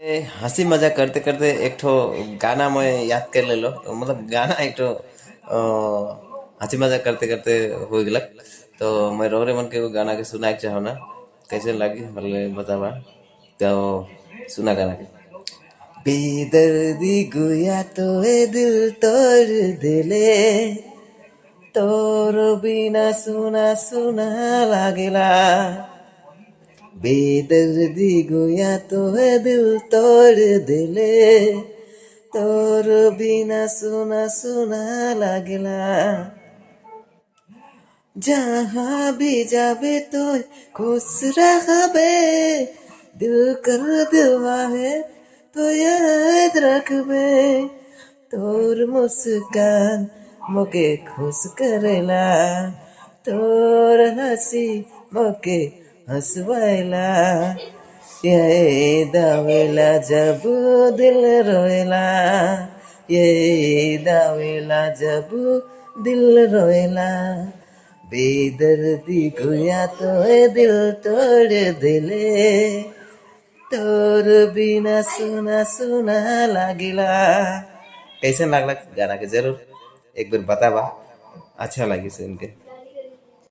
हंसी मजाक करते करते एक ठो गाना मैं याद कर ले लो, मतलब गाना एक ठो हंसी मजाक करते करते हो गलक। तो मैं रो रे मन के वो गाना के सुना के चाहो ना, कैसे लगी मतलब बतावा। तो सुना गाना के। बेदर्दी गुया तो ए दिल तोड़ दिले, तोर बिना सुना सुना लागेला। बेदर्दी गुया तो है दिल तोड़ दिले, तोर बिना सुना सुना लागेला। जहाँ भी जाबे तो खुश रहबे, दिल कर दिलवा है तो याद रखबे। तोर मुस्कान मोके खुश करेला, तोर हंसी मोके हंसवाएला। ये दावेला जब दिल रोएला, ये दावेला जब दिल रोएला। बेदर्दी गुया तो है दिल तोड़ दिले, तोर बिना सुना सुना लागिला। कैसे लागला गाना के जरूर एक बार बतावा, अच्छा लगी सुन के।